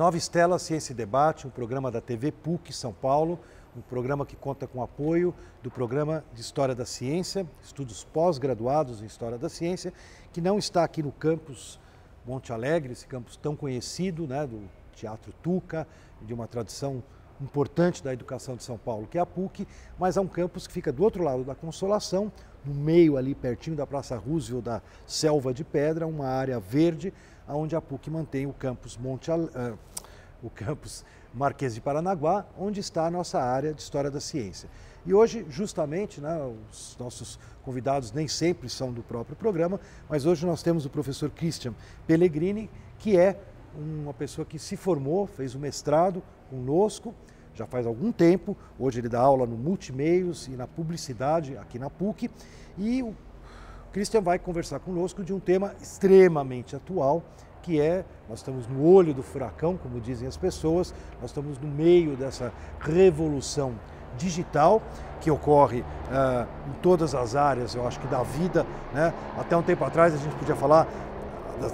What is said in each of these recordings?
Nova Estela Ciência e Debate, um programa da TV PUC São Paulo, um programa que conta com o apoio do Programa de História da Ciência, estudos pós-graduados em História da Ciência, que não está aqui no campus Monte Alegre, esse campus tão conhecido, né, do Teatro Tuca, de uma tradição importante da educação de São Paulo, que é a PUC, mas é um campus que fica do outro lado da Consolação, no meio ali, pertinho da Praça Roosevelt, da Selva de Pedra, uma área verde, onde a PUC mantém o campus o campus Marquês de Paranaguá, onde está a nossa área de História da Ciência. E hoje, justamente, né, os nossos convidados nem sempre são do próprio programa, mas hoje nós temos o professor Christian Pellegrini, que é uma pessoa que se formou, fez o mestrado conosco, já faz algum tempo. Hoje ele dá aula no Multimeios e na Publicidade aqui na PUC. E o Christian vai conversar conosco de um tema extremamente atual, que é, nós estamos no olho do furacão, como dizem as pessoas, nós estamos no meio dessa revolução digital que ocorre em todas as áreas, eu acho que da vida, né? Até um tempo atrás a gente podia falar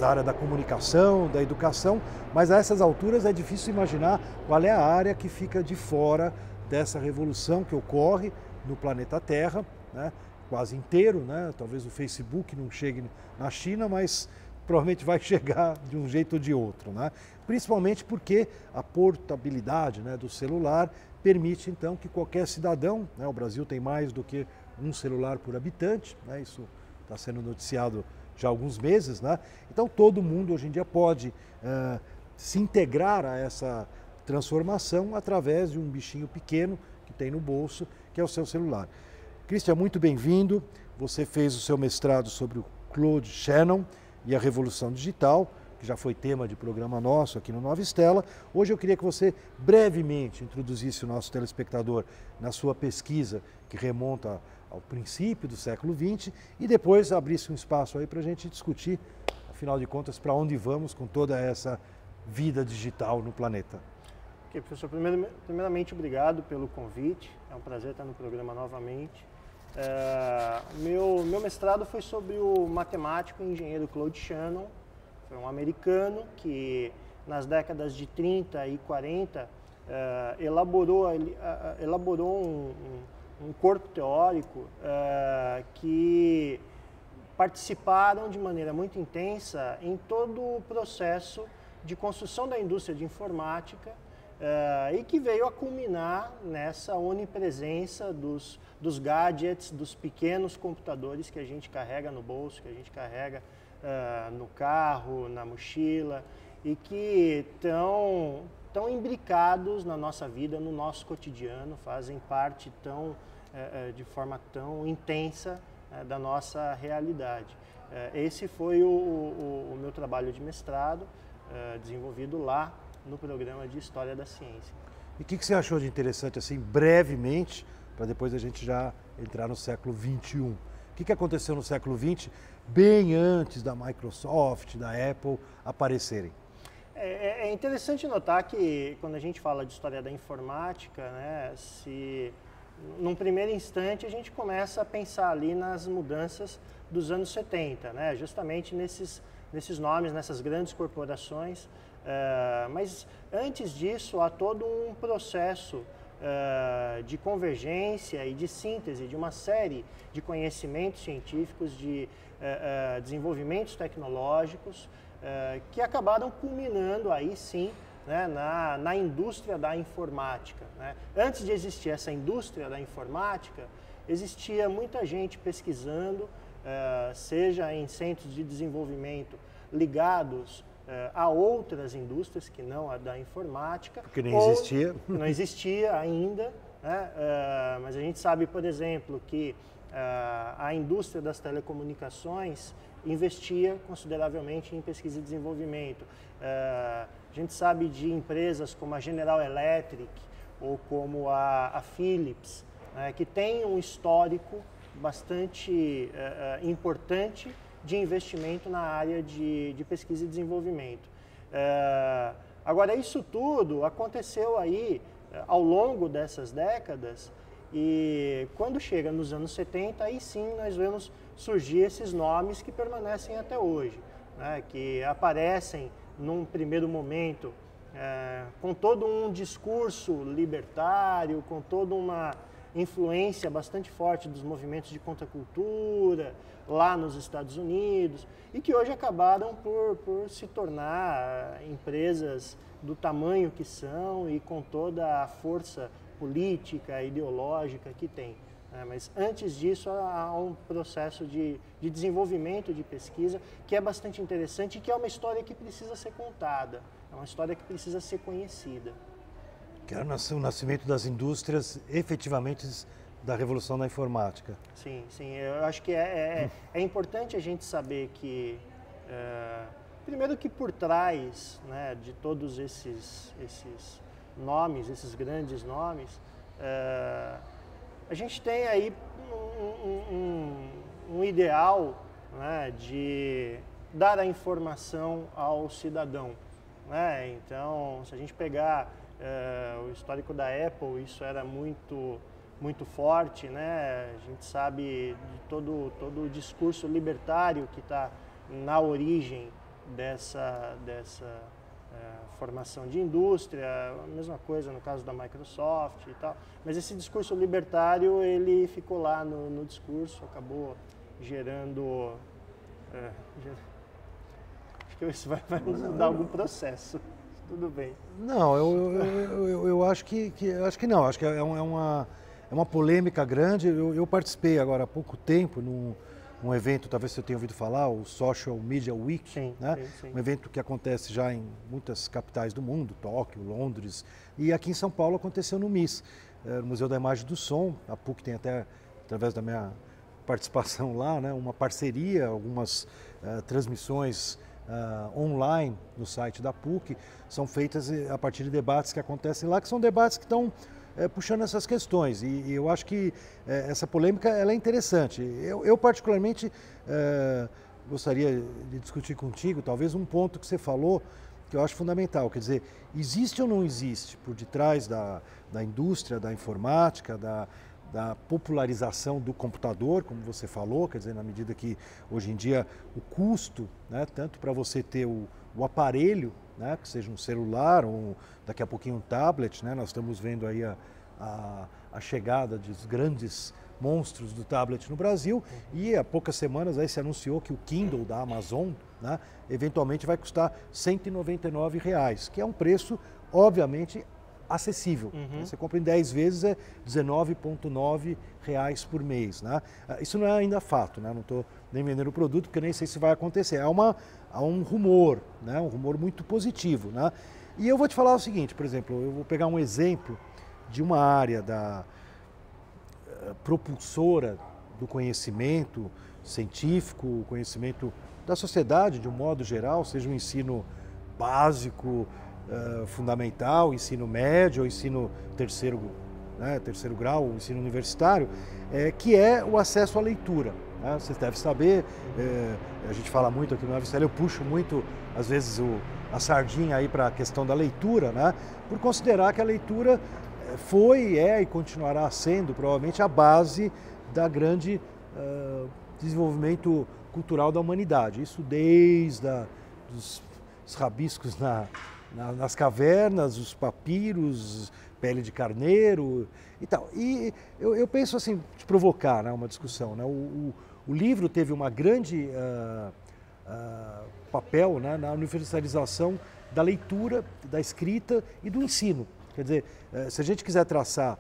da área da comunicação, da educação, mas a essas alturas é difícil imaginar qual é a área que fica de fora dessa revolução que ocorre no planeta Terra, né? Quase inteiro, né? Talvez o Facebook não chegue na China, mas provavelmente vai chegar de um jeito ou de outro, né? Principalmente porque a portabilidade, né, do celular permite então que qualquer cidadão, né, o Brasil tem mais do que um celular por habitante, né, isso está sendo noticiado já há alguns meses, né? Então todo mundo hoje em dia pode se integrar a essa transformação através de um bichinho pequeno que tem no bolso, que é o seu celular. Christian, muito bem-vindo. Você fez o seu mestrado sobre o Claude Shannon e a Revolução Digital, que já foi tema de programa nosso aqui no Nova Estela. Hoje eu queria que você brevemente introduzisse o nosso telespectador na sua pesquisa, que remonta ao princípio do século XX, e depois abrisse um espaço aí para a gente discutir, afinal de contas, para onde vamos com toda essa vida digital no planeta. Ok, professor, primeiramente obrigado pelo convite, é um prazer estar no programa novamente. Meu mestrado foi sobre o matemático e engenheiro Claude Shannon. Foi um americano que nas décadas de 30 e 40 elaborou um corpo teórico que participaram de maneira muito intensa em todo o processo de construção da indústria de informática e que veio a culminar nessa onipresença dos gadgets, dos pequenos computadores que a gente carrega no bolso, que a gente carrega no carro, na mochila, e que estão imbricados na nossa vida, no nosso cotidiano, fazem parte de forma tão intensa da nossa realidade. Esse foi o meu trabalho de mestrado, desenvolvido lá no programa de História da Ciência. E o que você achou de interessante, assim, brevemente, para depois a gente já entrar no século XXI? O que aconteceu no século XX, bem antes da Microsoft, da Apple aparecerem? É interessante notar que quando a gente fala de história da informática, né, num primeiro instante a gente começa a pensar ali nas mudanças dos anos 70, né, justamente nesses nomes, nessas grandes corporações. Mas antes disso há todo um processo de convergência e de síntese de uma série de conhecimentos científicos, de desenvolvimentos tecnológicos que acabaram culminando aí sim, né, na indústria da informática, né? Antes de existir essa indústria da informática, existia muita gente pesquisando, seja em centros de desenvolvimento ligados a outras indústrias que não a da informática. Porque nem existia. Não existia ainda, né? Mas a gente sabe, por exemplo, que a indústria das telecomunicações investia consideravelmente em pesquisa e desenvolvimento. A gente sabe de empresas como a General Electric ou como a Philips, né, que tem um histórico bastante importante de investimento na área de pesquisa e desenvolvimento. Agora, isso tudo aconteceu aí ao longo dessas décadas e quando chega nos anos 70, aí sim nós vemos surgir esses nomes que permanecem até hoje, né, que aparecem num primeiro momento com todo um discurso libertário, com toda uma influência bastante forte dos movimentos de contracultura lá nos Estados Unidos e que hoje acabaram por se tornar empresas do tamanho que são e com toda a força política, ideológica que tem. Mas antes disso há um processo de desenvolvimento de pesquisa que é bastante interessante e que é uma história que precisa ser contada, é uma história que precisa ser conhecida. Que era o nascimento das indústrias efetivamente da revolução da informática. Sim, sim. Eu acho que é importante a gente saber que, primeiro que por trás, né, de todos esses nomes, esses grandes nomes, a gente tem aí um ideal, né, de dar a informação ao cidadão. Né? Então, se a gente pegar o histórico da Apple, isso era muito forte, né? A gente sabe de todo o discurso libertário que está na origem dessa formação de indústria, a mesma coisa no caso da Microsoft e tal. Mas esse discurso libertário, ele ficou lá no discurso, acabou gerando... acho que isso vai dar algum processo. Tudo bem. Não, eu acho que não. Acho que é uma polêmica grande. Eu participei agora há pouco tempo num evento, talvez você tenha ouvido falar, o Social Media Week, sim, né? Sim. Um evento que acontece já em muitas capitais do mundo, Tóquio, Londres, e aqui em São Paulo aconteceu no MIS, no Museu da Imagem e do Som. A PUC tem até, através da minha participação lá, né, uma parceria, algumas transmissões online no site da PUC, são feitas a partir de debates que acontecem lá, que são debates que estão puxando essas questões. E eu acho que essa polêmica ela é interessante. Eu particularmente, gostaria de discutir contigo, talvez um ponto que você falou, que eu acho fundamental. Quer dizer, existe ou não existe, por detrás da indústria, da informática, da popularização do computador, como você falou, quer dizer, na medida que hoje em dia o custo, né, tanto para você ter o aparelho, né, que seja um celular ou daqui a pouquinho um tablet, né, nós estamos vendo aí a chegada dos grandes monstros do tablet no Brasil, e há poucas semanas aí se anunciou que o Kindle da Amazon, né, eventualmente vai custar R$ 199, que é um preço, obviamente, acessível. Você compra em 10 vezes, é R$ 19,9 por mês. Né? Isso não é ainda fato, né? Não estou nem vendendo o produto, porque nem sei se vai acontecer. Há um rumor, né? Um rumor muito positivo. Né? E eu vou te falar o seguinte, por exemplo, eu vou pegar um exemplo de uma área da propulsora do conhecimento científico, o conhecimento da sociedade de um modo geral, seja o ensino básico, fundamental, ensino médio, ou ensino terceiro grau, o ensino universitário, que é o acesso à leitura. Né? Você deve saber, a gente fala muito aqui no UFCL, eu puxo muito, às vezes, a sardinha aí para a questão da leitura, né? Por considerar que a leitura foi, é e continuará sendo, provavelmente, a base da grande desenvolvimento cultural da humanidade. Isso desde os rabiscos nas cavernas, os papiros, pele de carneiro e tal. E eu penso assim, te provocar, né, uma discussão. Né? O livro teve uma grande papel, né, na universalização da leitura, da escrita e do ensino. Quer dizer, se a gente quiser traçar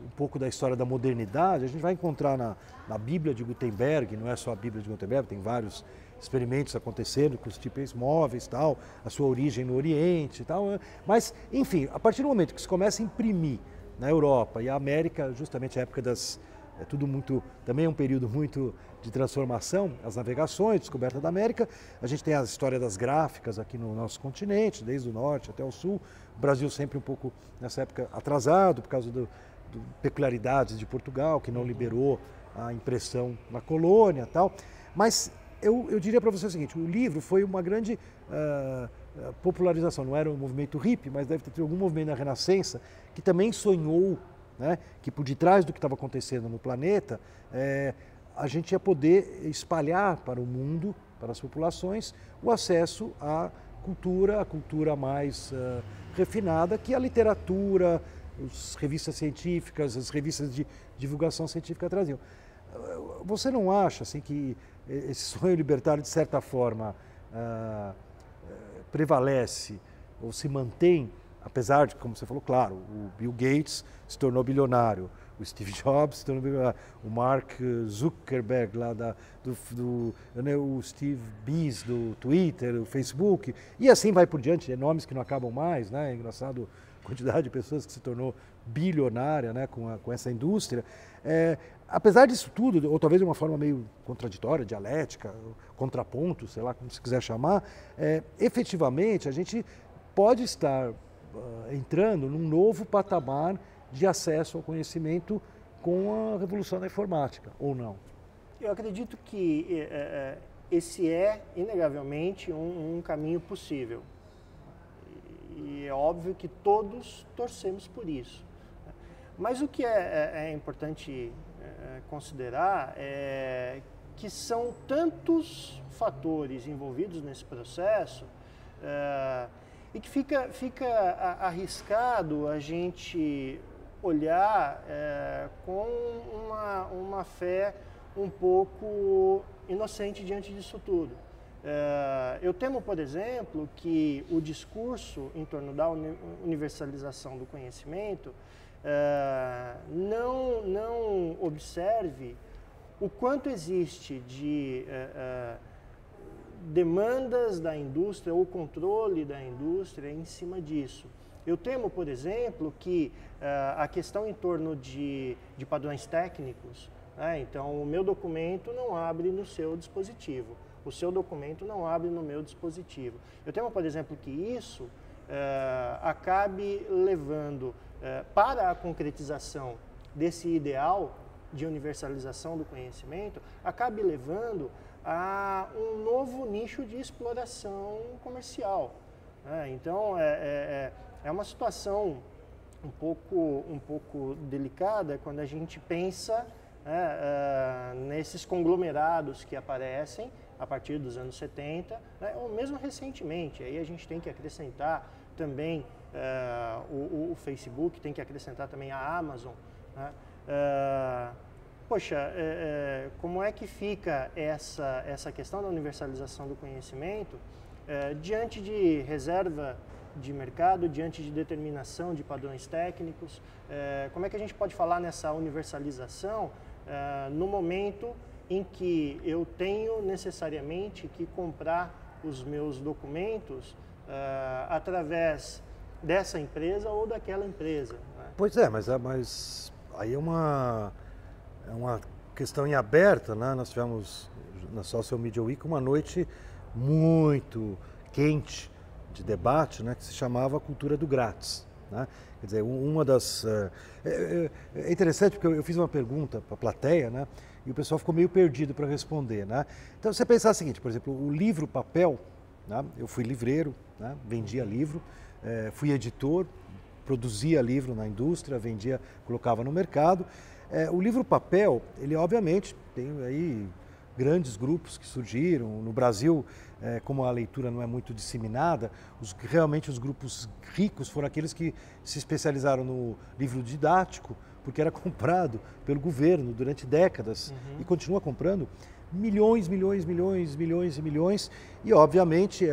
um pouco da história da modernidade, a gente vai encontrar na Bíblia de Gutenberg, não é só a Bíblia de Gutenberg, tem vários experimentos acontecendo com os tipos móveis, tal, a sua origem no Oriente, tal. Mas, enfim, a partir do momento que se começa a imprimir na Europa e a América, justamente a época tudo muito, também é um período muito de transformação, as navegações, descoberta da América, a gente tem a história das gráficas aqui no nosso continente, desde o norte até o sul, o Brasil sempre um pouco nessa época atrasado por causa do peculiaridades de Portugal, que não liberou a impressão na colônia, tal. Mas eu diria para você o seguinte, o livro foi uma grande popularização, não era um movimento hippie, mas deve ter tido algum movimento da Renascença que também sonhou, né, que por detrás do que estava acontecendo no planeta, a gente ia poder espalhar para o mundo, para as populações, o acesso a cultura, a cultura mais refinada que a literatura, as revistas científicas, as revistas de divulgação científica traziam. Você não acha assim, que esse sonho libertário, de certa forma, prevalece ou se mantém, apesar de, como você falou, claro, o Bill Gates se tornou bilionário, o Steve Jobs se tornou bilionário, o Mark Zuckerberg, lá o Steve Bees do Twitter, o Facebook, e assim vai por diante, nomes que não acabam mais, né? É engraçado a quantidade de pessoas que se tornou bilionária, né, com essa indústria. Apesar disso tudo, ou talvez de uma forma meio contraditória, dialética, contraponto, sei lá como se quiser chamar, efetivamente a gente pode estar entrando num novo patamar de acesso ao conhecimento com a revolução da informática, ou não? Eu acredito que esse é, inegavelmente, um caminho possível. E é óbvio que todos torcemos por isso. Mas o que é importante considerar é que são tantos fatores envolvidos nesse processo e que fica arriscado a gente olhar com uma fé um pouco inocente diante disso tudo. Eu temo, por exemplo, que o discurso em torno da universalização do conhecimento não observe o quanto existe de demandas da indústria ou controle da indústria em cima disso. Eu temo, por exemplo, que a questão em torno de padrões técnicos, né? Então, o meu documento não abre no seu dispositivo, o seu documento não abre no meu dispositivo. Eu temo, por exemplo, que isso acabe levando para a concretização desse ideal de universalização do conhecimento, acabe levando a um novo nicho de exploração comercial. Então, é uma situação um pouco delicada quando a gente pensa nesses conglomerados que aparecem a partir dos anos 70, né, ou mesmo recentemente. Aí a gente tem que acrescentar também o Facebook, tem que acrescentar também a Amazon, né? Como é que fica essa questão da universalização do conhecimento diante de reserva de mercado, diante de determinação de padrões técnicos? Como é que a gente pode falar nessa universalização no momento em que eu tenho necessariamente que comprar os meus documentos através dessa empresa ou daquela empresa, né? Pois é, mas aí é uma questão em aberta, né? Nós tivemos na Social Media Week uma noite muito quente de debate, né, que se chamava Cultura do Grátis, né? Quer dizer, uma das... É interessante porque eu fiz uma pergunta para a plateia, né, e o pessoal ficou meio perdido para responder, né? Então, você pensar o seguinte, por exemplo, o livro papel, né, eu fui livreiro, né, vendia livro, fui editor, produzia livro na indústria, vendia, colocava no mercado. O livro papel, ele obviamente tem aí grandes grupos que surgiram. No Brasil, como a leitura não é muito disseminada, realmente os grupos ricos foram aqueles que se especializaram no livro didático, porque era comprado pelo governo durante décadas e continua comprando milhões e milhões, e obviamente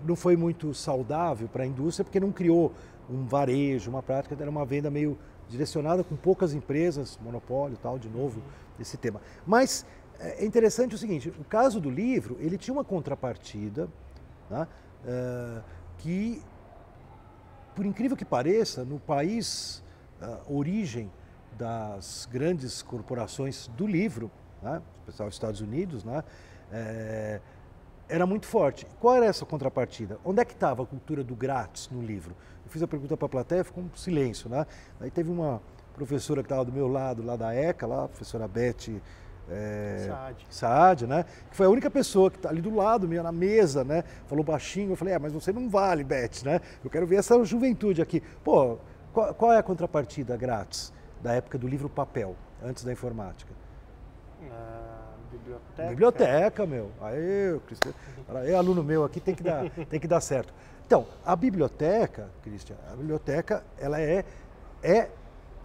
não foi muito saudável para a indústria, porque não criou um varejo, uma prática, era uma venda meio direcionada com poucas empresas, monopólio e tal, de novo, esse tema. Mas é interessante o seguinte, o caso do livro, ele tinha uma contrapartida, né, que, por incrível que pareça, no país origem das grandes corporações do livro, né, especialmente nos Estados Unidos, né, era muito forte. Qual era essa contrapartida? Onde é que estava a cultura do grátis no livro? Eu fiz a pergunta para a plateia, ficou um silêncio, né? Aí teve uma professora que estava do meu lado, lá da ECA, lá, a professora Beth Saad, né? Que foi a única pessoa que está ali do lado, na mesa, né? Falou baixinho, eu falei, mas você não vale, Beth, né? Eu quero ver essa juventude aqui. Pô, qual é a contrapartida grátis da época do livro papel, antes da informática? biblioteca. Biblioteca, meu. Aí, Cristian, aí, aluno meu aqui tem que dar certo. Então, a biblioteca, Cristian, ela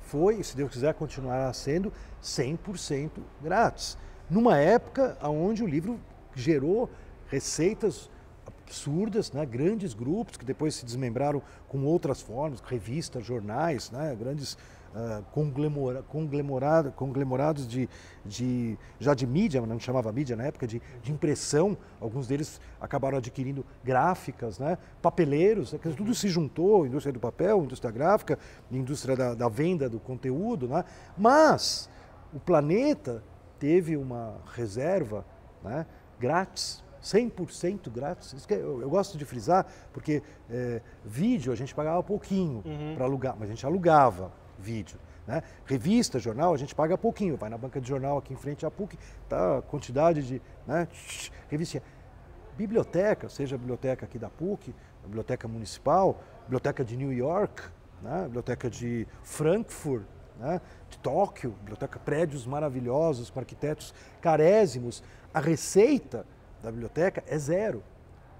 foi, se Deus quiser, continuará sendo 100% grátis. Numa época onde o livro gerou receitas absurdas, né? Grandes grupos que depois se desmembraram com outras formas, revistas, jornais, né? Grandes conglomerados já de mídia, não chamava mídia na época, de impressão. Alguns deles acabaram adquirindo gráficas, né? Papeleiros, tudo se juntou, indústria do papel, indústria gráfica, indústria da venda do conteúdo, né? Mas o planeta teve uma reserva, né? Grátis, 100% grátis. Isso que eu gosto de frisar, porque vídeo a gente pagava pouquinho para alugar, mas a gente alugava vídeo, né? Revista, jornal, a gente paga pouquinho. Vai na banca de jornal aqui em frente à PUC, tá a quantidade de, né, revistinha. Biblioteca, seja a biblioteca aqui da PUC, a biblioteca municipal, biblioteca de New York, né, biblioteca de Frankfurt, né, de Tóquio, biblioteca, prédios maravilhosos com arquitetos carésimos. A receita da biblioteca é zero.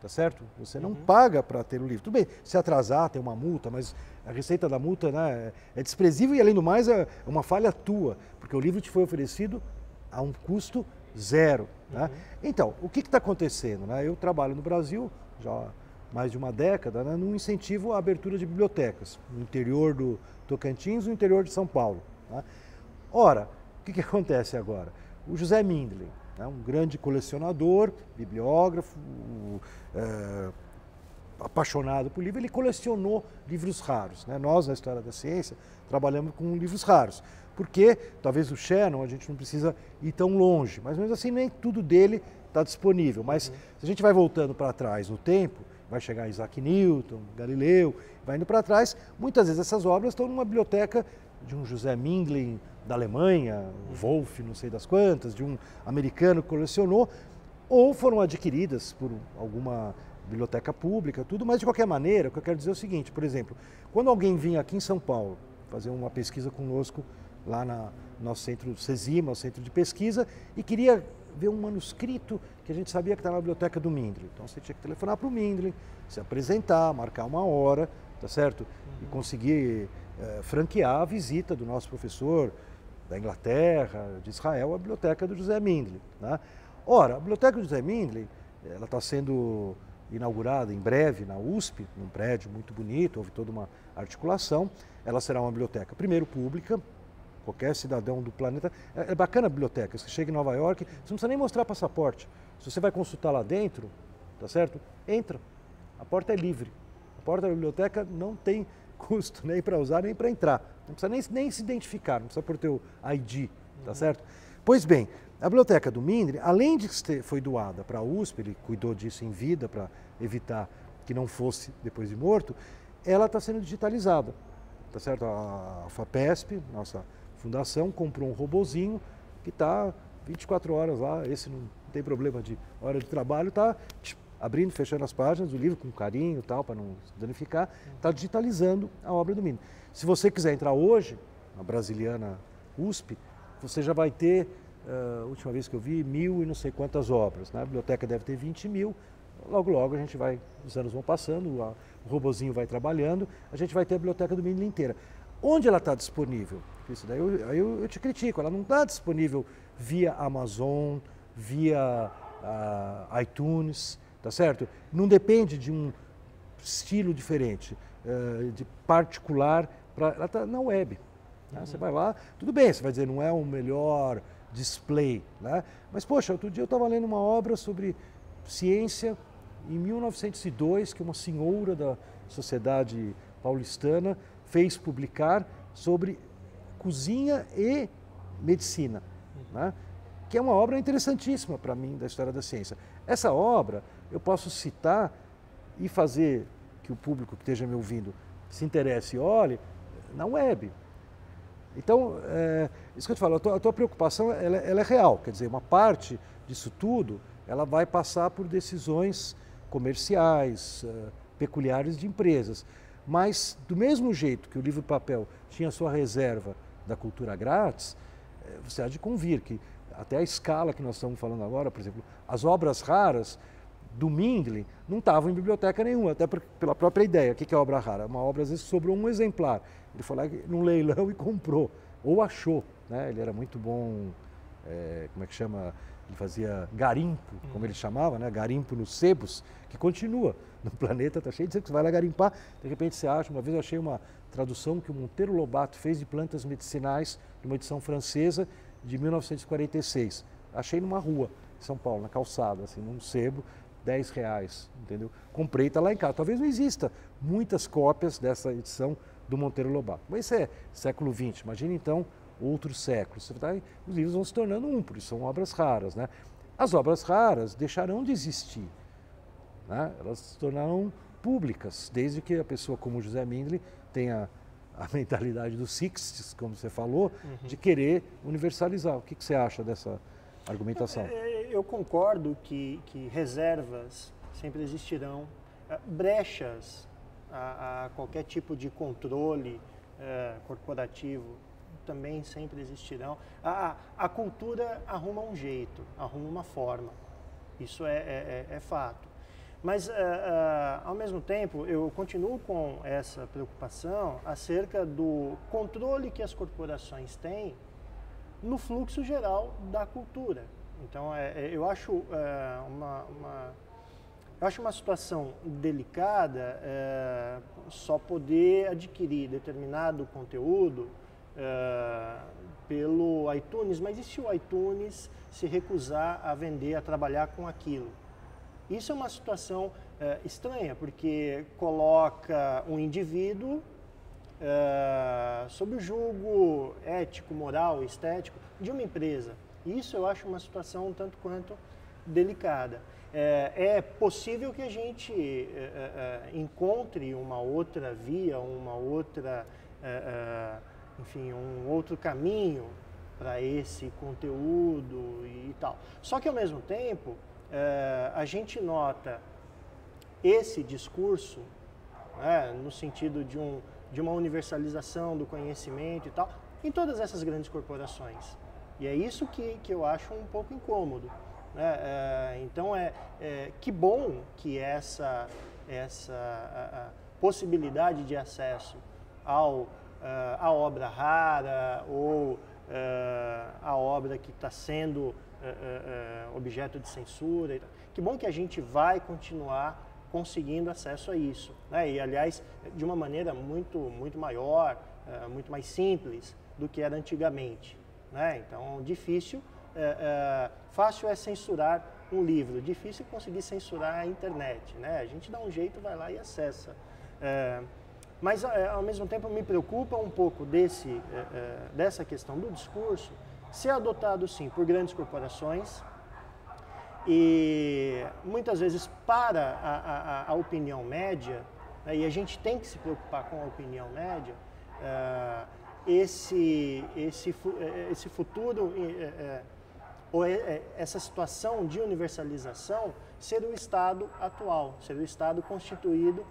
Tá certo? Você não paga para ter o livro. Tudo bem, se atrasar tem uma multa, mas a receita da multa, né, é desprezível e, além do mais, é uma falha tua, porque o livro te foi oferecido a um custo zero. Né? Então, o que está acontecendo? Né? Eu trabalho no Brasil já há mais de uma década, né, num incentivo à abertura de bibliotecas no interior do Tocantins e no interior de São Paulo. Né? Ora, o que acontece agora? O José Mindlin, um grande colecionador, bibliógrafo, apaixonado por livro, ele colecionou livros raros. Né? Nós, na História da Ciência, trabalhamos com livros raros, porque talvez o Shannon a gente não precisa ir tão longe, mas mesmo assim nem tudo dele está disponível. Mas se a gente vai voltando para trás no tempo, vai chegar Isaac Newton, Galileu, vai indo para trás, muitas vezes essas obras estão numa biblioteca de um José Mindlin da Alemanha, Wolff, não sei das quantas, de um americano que colecionou, ou foram adquiridas por alguma biblioteca pública, tudo, mas de qualquer maneira, o que eu quero dizer é o seguinte, por exemplo, quando alguém vinha aqui em São Paulo fazer uma pesquisa conosco, lá no nosso centro CESIMA, o centro de pesquisa, e queria ver um manuscrito que a gente sabia que estava na biblioteca do Mindlin. Então você tinha que telefonar para o Mindlin, se apresentar, marcar uma hora, tá certo? E conseguir franquear a visita do nosso professor da Inglaterra, de Israel, à biblioteca do José Mindlin. Né? Ora, a biblioteca do José Mindlin, ela está sendo inaugurada em breve na USP, num prédio muito bonito, houve toda uma articulação. Ela será uma biblioteca, primeiro, pública, qualquer cidadão do planeta. É bacana a biblioteca, você chega em Nova York, você não precisa nem mostrar passaporte. Se você vai consultar lá dentro, tá certo? Entra, a porta é livre. A porta da biblioteca não tem custo nem para usar, nem para entrar. Não precisa nem se identificar, não precisa pôr teu ID, tá certo? Pois bem, a biblioteca do Mindlin, além de que foi doada para a USP, ele cuidou disso em vida para evitar que não fosse depois de morto, ela está sendo digitalizada, tá certo? A FAPESP, nossa fundação, comprou um robozinho que está 24 horas lá, esse não tem problema de hora de trabalho, está abrindo, fechando as páginas do livro com carinho e tal, para não se danificar, está digitalizando a obra do Mindlin. Se você quiser entrar hoje, na Brasiliana USP, você já vai ter, a última vez que eu vi, 1.000 e não sei quantas obras. Né? A biblioteca deve ter 20.000, logo a gente vai, os anos vão passando, o robozinho vai trabalhando, a gente vai ter a biblioteca do Mindlin inteira. Onde ela está disponível? Isso daí eu te critico, ela não está disponível via Amazon, via iTunes, tá certo? Não depende de um estilo diferente, de particular, ela está na web. Né? Você vai lá, tudo bem, você vai dizer, não é o melhor display, né? Mas, poxa, outro dia eu estava lendo uma obra sobre ciência em 1902, que uma senhora da Sociedade Paulistana fez publicar sobre cozinha e medicina, né? Que é uma obra interessantíssima para mim da história da ciência. Essa obra eu posso citar e fazer que o público que esteja me ouvindo se interesse e olhe na web. Então, isso que eu te falo, a tua preocupação ela é real, quer dizer, uma parte disso tudo ela vai passar por decisões comerciais, peculiares de empresas. Mas, do mesmo jeito que o livro papel tinha sua reserva da cultura grátis, você há de convir que até a escala que nós estamos falando agora, por exemplo, as obras raras do Mindlin não estavam em biblioteca nenhuma, até pela própria ideia. O que é obra rara? Uma obra, às vezes, sobrou um exemplar. Ele foi lá num leilão e comprou, ou achou, né? Ele era muito bom, como é que chama? Ele fazia garimpo, como ele chamava, né? Garimpo nos sebos, que continua no planeta, está cheio de sebos, você vai lá garimpar, de repente você acha. Uma vez eu achei uma tradução que o Monteiro Lobato fez de plantas medicinais, de uma edição francesa de 1946. Achei numa rua, em São Paulo, na calçada, assim, num sebo, R$10, entendeu? Comprei, está lá em casa. Talvez não exista muitas cópias dessa edição do Monteiro Lobato. Mas isso é século XX, imagina então outros séculos. Os livros vão se tornando por isso são obras raras, né? As obras raras deixarão de existir, né? Elas se tornarão públicas, desde que a pessoa como José Mindlin tenha a mentalidade dos sixties, como você falou, de querer universalizar. O que você acha dessa argumentação? Eu concordo que reservas sempre existirão, brechas a qualquer tipo de controle corporativo também sempre existirão. A cultura arruma um jeito, arruma uma forma, isso é fato. Mas, ao mesmo tempo, eu continuo com essa preocupação acerca do controle que as corporações têm no fluxo geral da cultura. Então, eu acho uma situação delicada só poder adquirir determinado conteúdo pelo iTunes, mas e se o iTunes se recusar a vender, a trabalhar com aquilo? Isso é uma situação estranha, porque coloca um indivíduo sob o julgo ético, moral, estético de uma empresa. Isso eu acho uma situação um tanto quanto delicada. É possível que a gente encontre uma outra via, uma outra, enfim, um outro caminho para esse conteúdo e tal. Só que, ao mesmo tempo, a gente nota esse discurso, no sentido de uma universalização do conhecimento e tal, em todas essas grandes corporações. E é isso que eu acho um pouco incômodo. Então, que bom que essa possibilidade de acesso à obra rara ou a obra que está sendo objeto de censura. Que bom que a gente vai continuar conseguindo acesso a isso, né? E, aliás, de uma maneira muito maior, muito mais simples do que era antigamente, né? Então, fácil é censurar um livro, difícil é conseguir censurar a internet, né? A gente dá um jeito, vai lá e acessa. Mas, ao mesmo tempo, me preocupa um pouco dessa questão do discurso ser adotado, sim, por grandes corporações e, muitas vezes, para a opinião média, né, e a gente tem que se preocupar com a opinião média, esse futuro, ou essa situação de universalização ser o Estado atual, ser o Estado constituído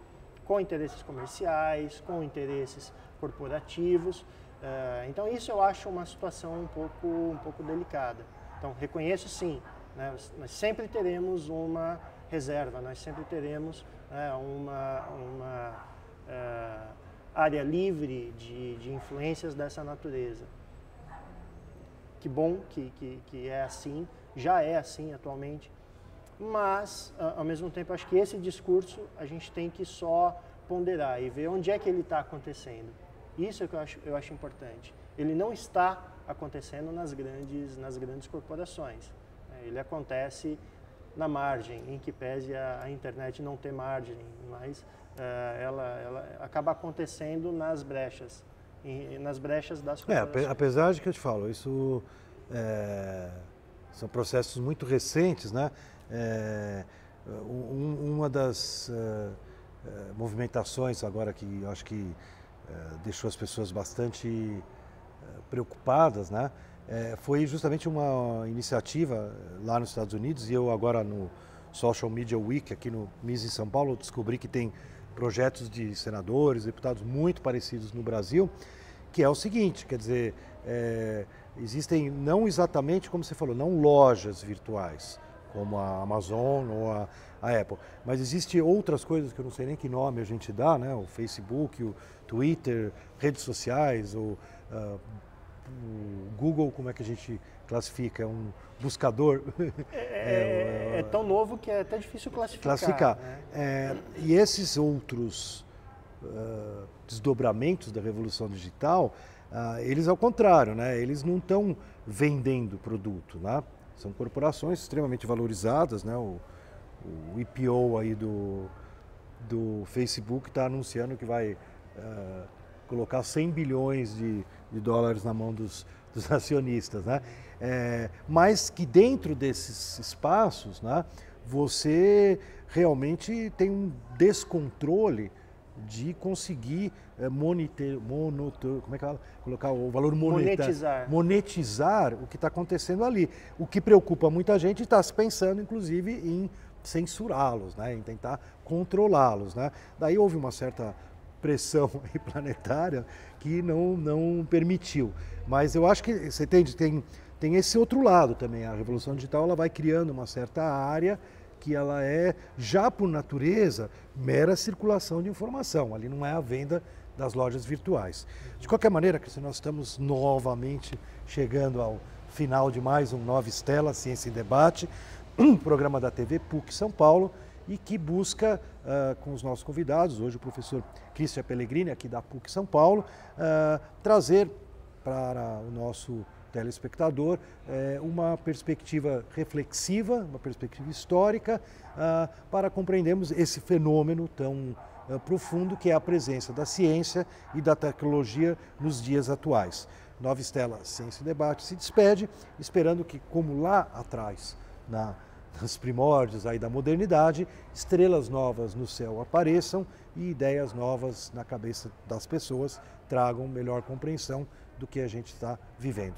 com interesses comerciais, com interesses corporativos. Então, isso eu acho uma situação um pouco delicada. Então, reconheço sim, né, nós sempre teremos uma reserva, nós sempre teremos uma área livre de influências dessa natureza. Que bom que é assim, já é assim atualmente, mas, ao mesmo tempo, acho que esse discurso a gente tem que só ponderar e ver onde é que ele está acontecendo. Isso é que eu acho importante. Ele não está acontecendo nas grandes corporações. Ele acontece na margem, em que pese a internet não ter margem, mas ela acaba acontecendo nas brechas das corporações. Apesar de que eu te falo, isso são processos muito recentes, né? Uma das movimentações agora que eu acho que deixou as pessoas bastante preocupadas, né? Foi justamente uma iniciativa lá nos Estados Unidos, e eu agora no Social Media Week, aqui no MIS em São Paulo, descobri que tem projetos de senadores, deputados muito parecidos no Brasil, que é o seguinte, quer dizer, existem não exatamente, como você falou, não lojas virtuais, como a Amazon ou a Apple, mas existem outras coisas que eu não sei nem que nome a gente dá, né? O Facebook, o Twitter, redes sociais, o Google, como é que a gente classifica? É um buscador? É tão novo que é até difícil classificar. Né? E esses outros desdobramentos da revolução digital, eles ao contrário, né? Eles não estão vendendo produto, né? São corporações extremamente valorizadas, né? O IPO aí do Facebook está anunciando que vai colocar 100 bilhões de dólares na mão dos acionistas, né? Mas que dentro desses espaços, né, você realmente tem um descontrole de conseguir como é que colocar o valor monetário, monetizar o que está acontecendo ali. O que preocupa muita gente, está se pensando inclusive em censurá-los, né, em tentar controlá-los, né. Daí houve uma certa pressão aí planetária que não permitiu. Mas eu acho que você tem esse outro lado também. A revolução digital ela vai criando uma certa área que ela é, já por natureza, mera circulação de informação. Ali não é a venda das lojas virtuais. De qualquer maneira, Cristian, nós estamos novamente chegando ao final de mais um Nova Estela, Ciência em Debate, um programa da TV PUC São Paulo, e que busca, com os nossos convidados, hoje o professor Cristian Pellegrini, aqui da PUC São Paulo, trazer para o nosso telespectador uma perspectiva reflexiva, uma perspectiva histórica, para compreendermos esse fenômeno tão profundo que é a presença da ciência e da tecnologia nos dias atuais. Nova Estela Ciência e Debate se despede, esperando que, como lá atrás, nos primórdios aí da modernidade, estrelas novas no céu apareçam e ideias novas na cabeça das pessoas tragam melhor compreensão do que a gente está vivendo.